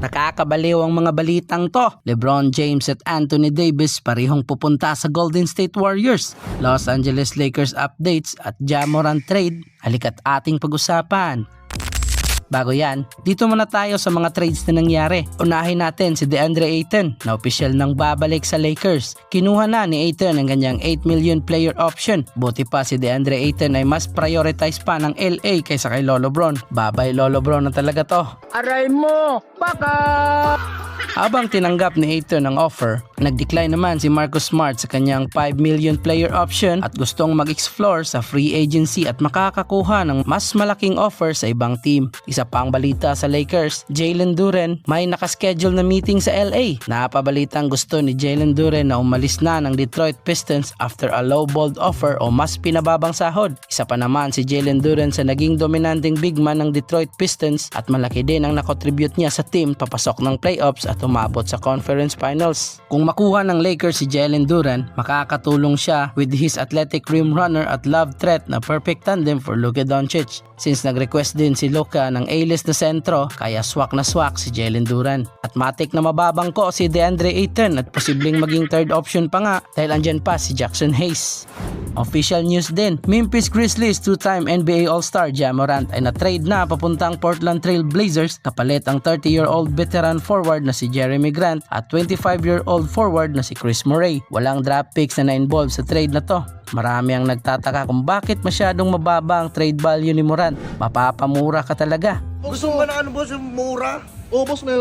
Nakakabaliw ang mga balitang to. LeBron James at Anthony Davis parehong pupunta sa Golden State Warriors. Los Angeles Lakers updates at Ja Morant trade. Halika't ating pag-usapan. Bago yan, dito muna tayo sa mga trades na nangyari. Unahin natin si DeAndre Ayton na opisyal nang babalik sa Lakers. Kinuha na ni Ayton ang kanyang 8 million player option. Buti pa si DeAndre Ayton ay mas prioritize pa ng LA kaysa kay Lolo Bron. Babay Lolo Bron na talaga to. Aray mo! Baka! Habang tinanggap ni Ayton ang offer, nag-decline naman si Marcus Smart sa kanyang 5 million player option at gustong mag-explore sa free agency at makakakuha ng mas malaking offer sa ibang team. Isa pang balita sa Lakers, Jalen Duren may nakaschedule na meeting sa LA. Napabalitang gusto ni Jalen Duren na umalis na ng Detroit Pistons after a low-balled offer o mas pinababang sahod. Isa pa naman si Jalen Duren sa naging dominanting big man ng Detroit Pistons at malaki din ang nakontribute niya sa team papasok ng playoffs at umabot sa conference finals. Kung makuha ng Lakers si Jalen Duren, makakatulong siya with his athletic rim runner at love threat na perfect tandem for Luka Doncic. Since nag-request din si Luka ng A-list na sentro, kaya swak na swak si Jalen Duren. At matik na mababangko si DeAndre Ayton at posibleng maging third option pa nga dahil andyan pa si Jackson Hayes. Official news din, Memphis Grizzlies two-time NBA All-Star Ja Morant ay na-trade na papuntang Portland Trail Blazers kapalit ang 30-year-old veteran forward na si Jeremy Grant at 25-year-old forward na si Chris Murray. Walang draft picks na na-involve sa trade na to. Marami ang nagtataka kung bakit masyadong mababa ang trade value ni Morant. Mapapamura ka talaga. Gusto mo na ano boss yung mura? Oo boss, may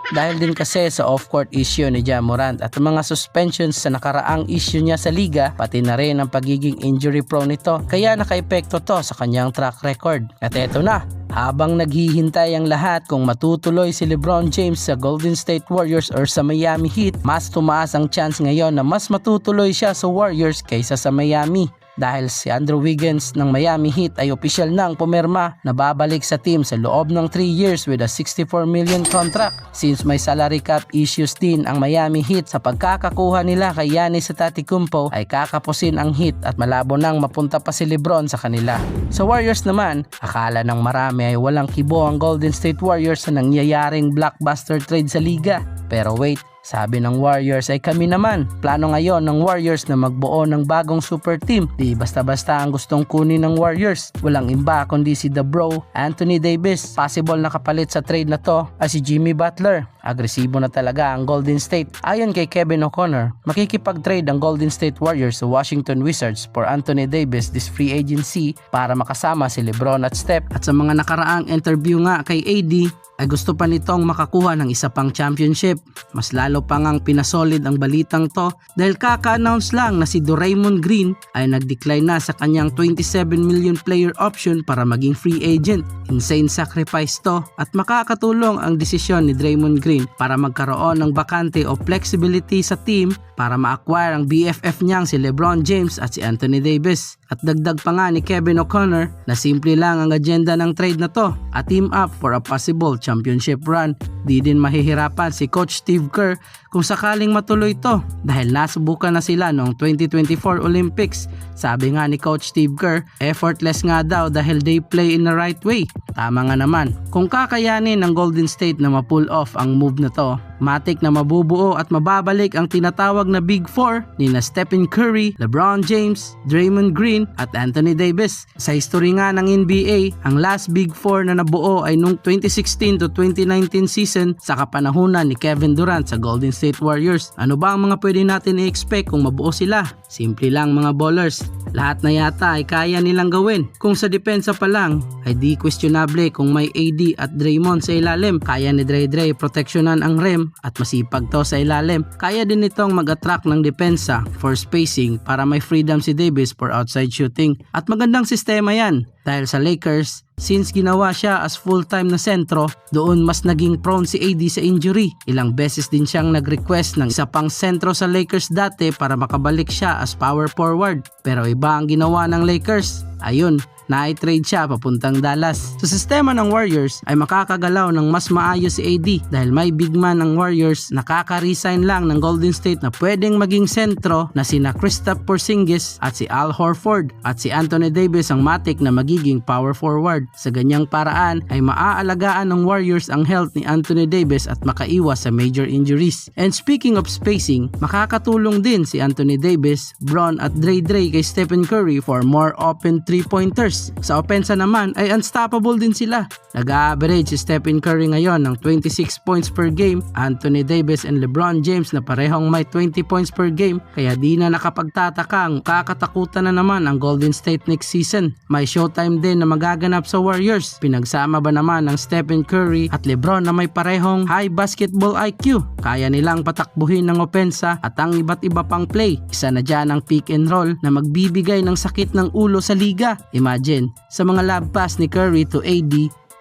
Dahil din kasi sa off-court issue ni Ja Morant at mga suspensions sa nakaraang issue niya sa liga, pati na rin ang pagiging injury prone nito, kaya naka-epekto to sa kanyang track record. At eto na, habang naghihintay ang lahat kung matutuloy si LeBron James sa Golden State Warriors or sa Miami Heat, mas tumaas ang chance ngayon na mas matutuloy siya sa Warriors kaysa sa Miami. Dahil si Andrew Wiggins ng Miami Heat ay opisyal nang pumirma na babalik sa team sa loob ng 3 years with a 64 million contract. Since may salary cap issues din ang Miami Heat sa pagkakakuha nila kay Giannis Antetokounmpo ay kakapusin ang Heat at malabo nang mapunta pa si LeBron sa kanila. Sa Warriors naman, akala ng marami ay walang kibo ang Golden State Warriors sa nangyayaring blockbuster trade sa liga. Pero wait, sabi ng Warriors ay kami naman. Plano ngayon ng Warriors na magbuo ng bagong super team. Di basta-basta ang gustong kunin ng Warriors. Walang iba kundi si The Bro, Anthony Davis. Possible na kapalit sa trade na to ay si Jimmy Butler. Agresibo na talaga ang Golden State. Ayon kay Kevin O'Connor, makikipag-trade ang Golden State Warriors sa Washington Wizards for Anthony Davis this free agency para makasama si LeBron at Steph. At sa mga nakaraang interview nga kay AD, ay gusto pa nitong makakuha ng isa pang championship. Mas lalo pa ngang pinasolid ang balitang to dahil kaka-announce lang na si Draymond Green ay nag-decline na sa kanyang 27 million player option para maging free agent. Insane sacrifice to at makakatulong ang desisyon ni Draymond Green para magkaroon ng bakante o flexibility sa team para ma-acquire ang BFF niyang si LeBron James at si Anthony Davis. At dagdag pa nga ni Kevin O'Connor na simple lang ang agenda ng trade na to, a team up for a possible championship run. Di din mahihirapan si Coach Steve Kerr kung sakaling matuloy to dahil nasubukan na sila noong 2024 Olympics. Sabi nga ni Coach Steve Kerr, effortless nga daw dahil they play in the right way. Tama nga naman. Kung kakayanin ng Golden State na ma-pull off ang move na to, matik na mabubuo at mababalik ang tinatawag na Big Four ni na Stephen Curry, LeBron James, Draymond Green at Anthony Davis. Sa history nga ng NBA, ang last Big Four na nabuo ay noong 2016 to 2019 season sa kapanahunan ni Kevin Durant sa Golden State Warriors. Ano ba ang mga pwede natin i-expect kung mabuo sila? Simple lang mga ballers. Lahat na yata ay kaya nilang gawin. Kung sa depensa pa lang, ay di questionable kung may AD at Draymond sa ilalim. Kaya ni Dre proteksyonan ang rim at masipag to sa ilalim. Kaya din itong mag-attract ng depensa for spacing para may freedom si Davis for outside shooting. At magandang sistema yan. Dahil sa Lakers, since ginawa siya as full-time na sentro, doon mas naging prone si AD sa injury. Ilang beses din siyang nag-request ng isa pang sentro sa Lakers dati para makabalik siya as power forward. Pero iba ang ginawa ng Lakers. Ayun, na-trade siya papuntang Dallas. Sa sistema ng Warriors ay makakagalaw ng mas maayos si AD dahil may big man ng Warriors nakaka-resign lang ng Golden State na pwedeng maging sentro na sina Kristaps Porzingis at si Al Horford at si Anthony Davis ang matik na magiging power forward. Sa ganyang paraan ay maaalagaan ng Warriors ang health ni Anthony Davis at makaiwas sa major injuries. And speaking of spacing, makakatulong din si Anthony Davis, Bron at Dre kay Stephen Curry for more open 3-pointers. Sa opensa naman ay unstoppable din sila. Nag-a-average si Stephen Curry ngayon ng 26 points per game, Anthony Davis and LeBron James na parehong may 20 points per game, kaya di na nakapagtatakang kakatakutan na naman ang Golden State next season. May showtime din na magaganap sa Warriors. Pinagsama ba naman ng Stephen Curry at LeBron na may parehong high basketball IQ. Kaya nilang patakbuhin ng opensa at ang iba't iba pang play. Isa na dyan ang pick and roll na magbibigay ng sakit ng ulo sa liga. Imagine, sa mga lob pass ni Curry to AD,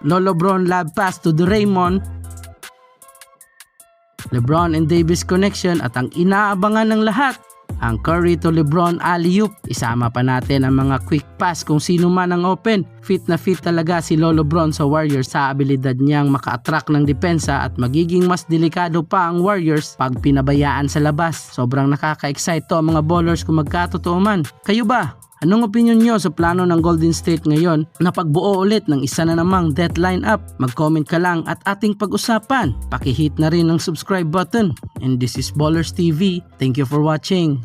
Lolo Bron lob pass to Draymond, LeBron and Davis connection at ang inaabangan ng lahat, ang Curry to LeBron alley-oop. Isama pa natin ang mga quick pass kung sino man ang open. Fit na fit talaga si Lolo Bron sa Warriors sa abilidad niyang maka-attract ng depensa at magiging mas delikado pa ang Warriors pag pinabayaan sa labas. Sobrang nakaka-excite to mga ballers kung magkatotoo man. Kayo ba? Anong opinion nyo sa plano ng Golden State ngayon na pagbuo ulit ng isa na namang death lineup? Mag-comment ka lang at ating pag-usapan. Paki-hit na rin ang subscribe button. And this is Ballers TV. Thank you for watching.